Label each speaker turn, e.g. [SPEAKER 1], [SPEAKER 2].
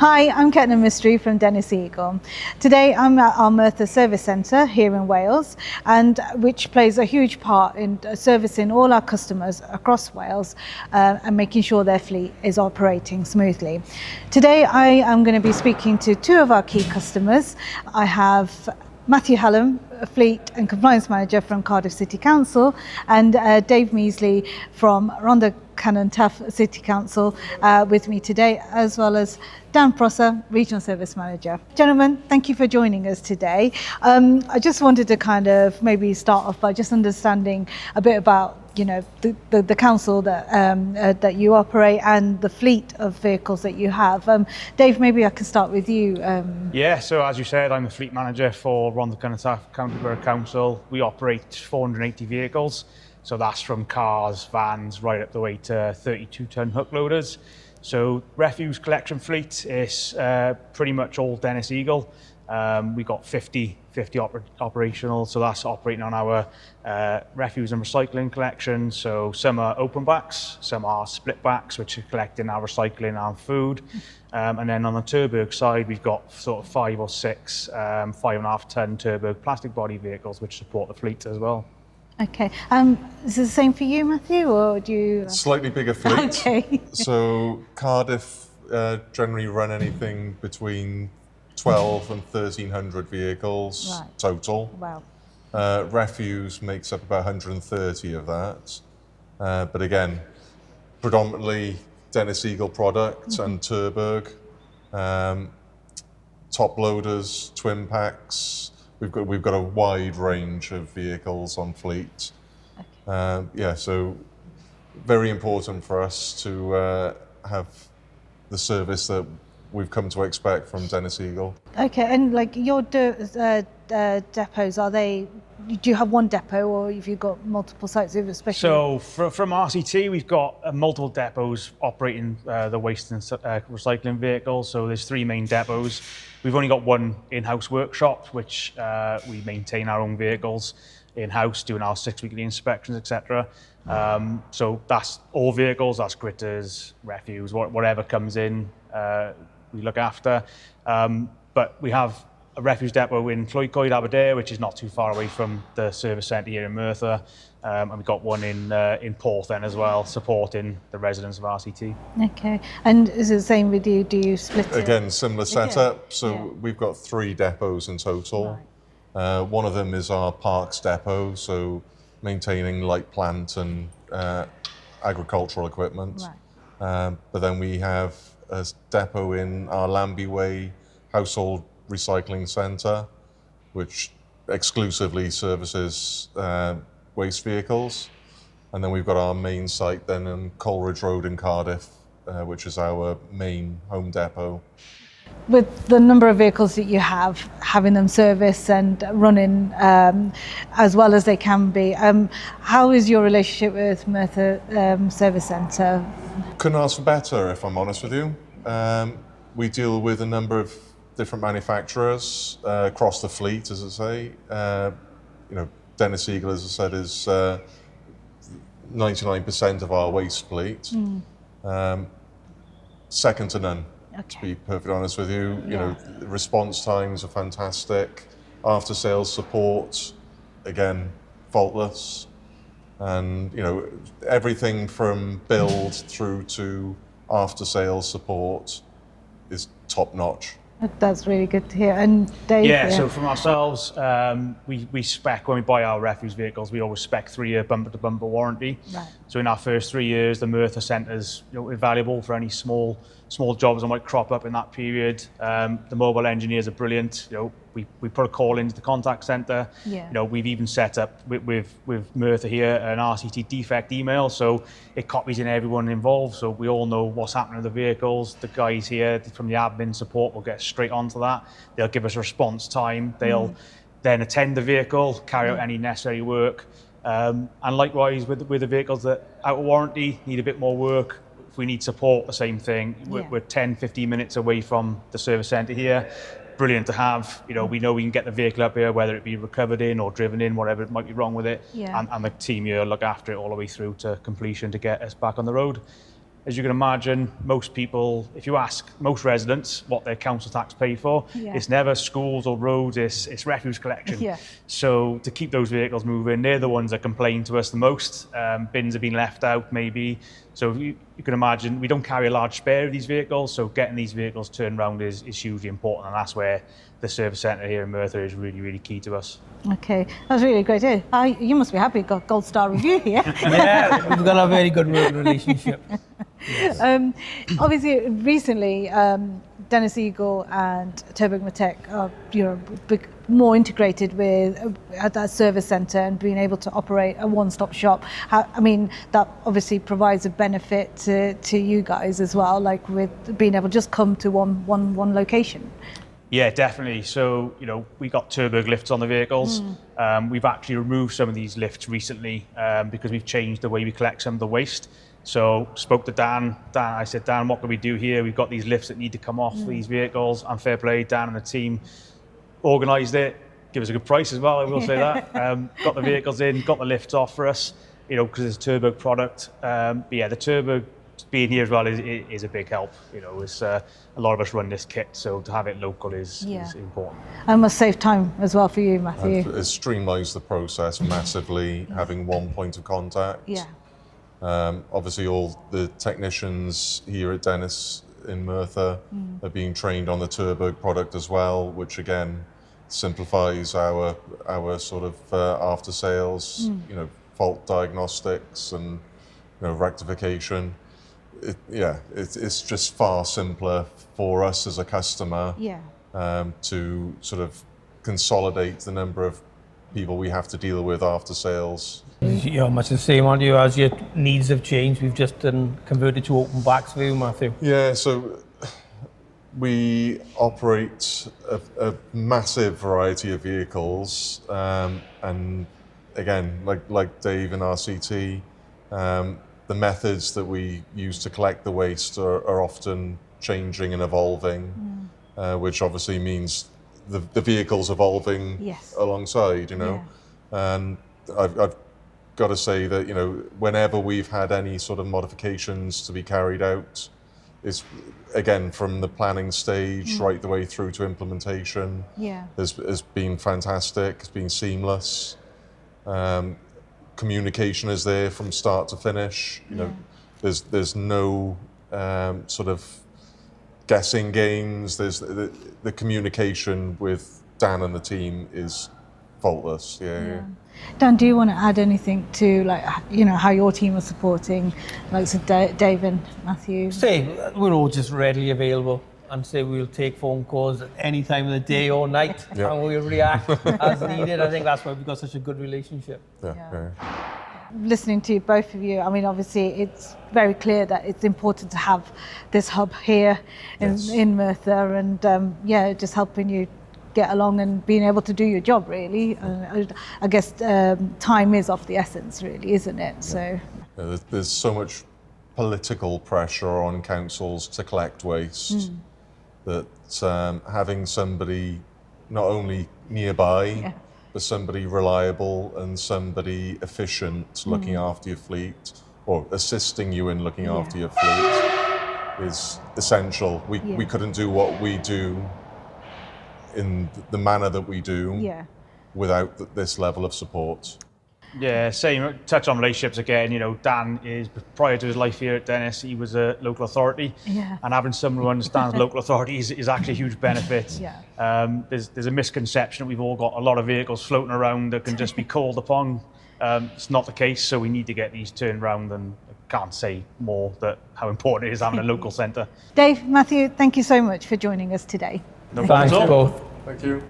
[SPEAKER 1] Hi, I'm Ketna Mystery from Dennis Eagle. Today I'm at our Merthyr Service Centre here in Wales, and which plays a huge part in servicing all our customers across Wales and making sure their fleet is operating smoothly. Today I am going to be speaking to two of our key customers. I have Mathew Hallam, Fleet and Compliance Manager from Cardiff City Council, and Dave Meazey from Rhondda City Council with me today, as well as Dan Prosser, Regional Service Manager. Gentlemen, thank you for joining us today. I just wanted to kind of maybe start off by just understanding a bit about the council that you operate and the fleet of vehicles that you have. Dave, maybe I can start with you.
[SPEAKER 2] Yeah, so as you said, I'm the fleet manager for Rhondda County Borough Council. We operate 480 vehicles, so that's from cars, vans, right up the way to 32-ton hook loaders. So refuse collection fleet is pretty much all Dennis Eagle. We got 50 operational, so that's operating on our refuse and recycling collection. So some are open backs, some are split backs, which are collecting our recycling and food. And then on the Turberg side, we've got sort of 5 or 6 5.5 ton Turberg plastic body vehicles, which support the fleet as well.
[SPEAKER 1] Okay. Is it the same for you, Mathew, or do you?
[SPEAKER 3] Slightly bigger fleet.
[SPEAKER 1] Okay.
[SPEAKER 3] So Cardiff generally run anything between 12 and 1,300 vehicles total.
[SPEAKER 1] Wow.
[SPEAKER 3] Refuse makes up about 130 of that. But again, predominantly Dennis Eagle products and Turberg, top loaders, twin packs. We've got a wide range of vehicles on fleet. Okay. So very important for us to have the service that we've come to expect from Dennis Eagle.
[SPEAKER 1] Okay, and like your depots, do you have one depot, or have you got multiple sites? Especially.
[SPEAKER 2] So from RCT, we've got multiple depots operating the waste and recycling vehicles. So there's 3 main depots. We've only got one in-house workshop, which we maintain our own vehicles in-house, doing our 6 weekly inspections, etc. So that's all vehicles, that's gritters, refuse, whatever comes in, we look after. But we have a refuse depot in Cloycoed, Aberdare, which is not too far away from the service centre here in Merthyr. And we've got one in Porthen as well, supporting the residents of RCT.
[SPEAKER 1] Okay, and is it the same with you? Do you split it?
[SPEAKER 3] Again, similar setup. So we've got 3 depots in total. Right. One of them is our parks depot, so maintaining light plant and agricultural equipment. Right. But then we have a depot in our Lambie Way household recycling centre, which exclusively services waste vehicles. And then we've got our main site then in Coleridge Road in Cardiff, which is our main home depot.
[SPEAKER 1] With the number of vehicles that you have, having them serviced and running as well as they can be, how is your relationship with Merthyr Service Centre?
[SPEAKER 3] Couldn't ask for better, if I'm honest with you. We deal with a number of different manufacturers across the fleet, as I say. Dennis Eagle, as I said, is 99% of our waste fleet. Second to none. Okay. To be perfectly honest with you, the response times are fantastic. After sales support, again, faultless. And everything from build through to after sales support is top notch.
[SPEAKER 1] That's really good to hear. And Dave?
[SPEAKER 2] Yeah, so from ourselves, we spec, when we buy our refuse vehicles, we always spec 3-year bumper-to-bumper warranty. Right. So in our first 3 years, the Merthyr Centre's invaluable for any small jobs that might crop up in that period. The mobile engineers are brilliant. We put a call into the contact centre. Yeah. We've even set up with Merthyr here an RCT defect email, so it copies in everyone involved, so we all know what's happening to the vehicles. The guys here from the admin support will get straight onto that. They'll give us a response time. They'll then attend the vehicle, carry out any necessary work. And likewise with the vehicles that out of warranty need a bit more work. If we need support, the same thing. We're 10-15 minutes away from the service centre here. Brilliant to have. We know we can get the vehicle up here, whether it be recovered in or driven in, whatever might be wrong with it. Yeah. And the team here look after it all the way through to completion to get us back on the road. as you can imagine, most people, if you ask most residents what their council tax pay for, it's never schools or roads, it's refuse collection. So to keep those vehicles moving, they're the ones that complain to us the most. Bins have been left out maybe. So you can imagine, we don't carry a large spare of these vehicles, so getting these vehicles turned around is hugely important, and that's where the service centre here in Merthyr is really, really key to us.
[SPEAKER 1] Okay, that's really great. You must be happy you got gold star review here.
[SPEAKER 4] Yeah, we've got a very good working relationship.
[SPEAKER 1] Yes. Obviously, recently, Dennis Eagle and Turbo Tech are more integrated with at that service centre and being able to operate a one-stop shop. I mean, that obviously provides a benefit to you guys as well, like with being able to just come to one location.
[SPEAKER 2] Yeah, definitely. So, we got Turbo lifts on the vehicles. We've actually removed some of these lifts recently because we've changed the way we collect some of the waste. So spoke to Dan. I said, Dan, what can we do here? We've got these lifts that need to come off these vehicles. And fair play, Dan and the team organised it. Give us a good price as well, I will say that. Got the vehicles in, got the lifts off for us, because it's a Turbo product. But yeah, the Turbo being here as well is a big help. It's a lot of us run this kit, so to have it local is important.
[SPEAKER 1] And must save time as well for you, Mathew.
[SPEAKER 3] It streamlines the process massively, having one point of contact.
[SPEAKER 1] Yeah.
[SPEAKER 3] Obviously, all the technicians here at Dennis in Merthyr are being trained on the Turbo product as well, which again simplifies our sort of after sales, fault diagnostics and rectification. It's just far simpler for us as a customer to sort of consolidate the number of people we have to deal with after sales.
[SPEAKER 4] You're much the same, aren't you? As your needs have changed, we've just converted to open backs for you, Mathew.
[SPEAKER 3] Yeah, so we operate a massive variety of vehicles, and again, like Dave in RCT, the methods that we use to collect the waste are often changing and evolving, which obviously means the vehicle's evolving alongside, And I've got to say that, whenever we've had any sort of modifications to be carried out, it's again from the planning stage right the way through to implementation. Has been fantastic. It's been seamless. Communication is there from start to finish. There's no sort of guessing games. There's the communication with Dan and the team is faultless. Yeah.
[SPEAKER 1] Dan, do you want to add anything to how your team are supporting, Dave and Mathew?
[SPEAKER 4] We're all just readily available, and we'll take phone calls at any time of the day or night, and we'll react as needed. I think that's why we've got such a good relationship.
[SPEAKER 1] Listening to both of you, I mean, obviously it's very clear that it's important to have this hub here in Merthyr, and just helping you get along and being able to do your job, really. I guess time is of the essence, really, isn't it? So
[SPEAKER 3] there's so much political pressure on councils to collect waste that having somebody not only nearby but somebody reliable and somebody efficient looking after your fleet, or assisting you in looking after your fleet, is essential. We couldn't do what we do in the manner that we do without this level of support.
[SPEAKER 2] Yeah, same. Touch on relationships again. Dan is, prior to his life here at Dennis, he was a local authority, and having someone who understands local authority is actually a huge benefit. There's a misconception that we've all got a lot of vehicles floating around that can just be called upon. It's not the case, so we need to get these turned around, and I can't say more that how important it is having a local centre.
[SPEAKER 1] Dave, Mathew, thank you so much for joining us today.
[SPEAKER 2] No problem at all.
[SPEAKER 4] Both.
[SPEAKER 3] Thank you.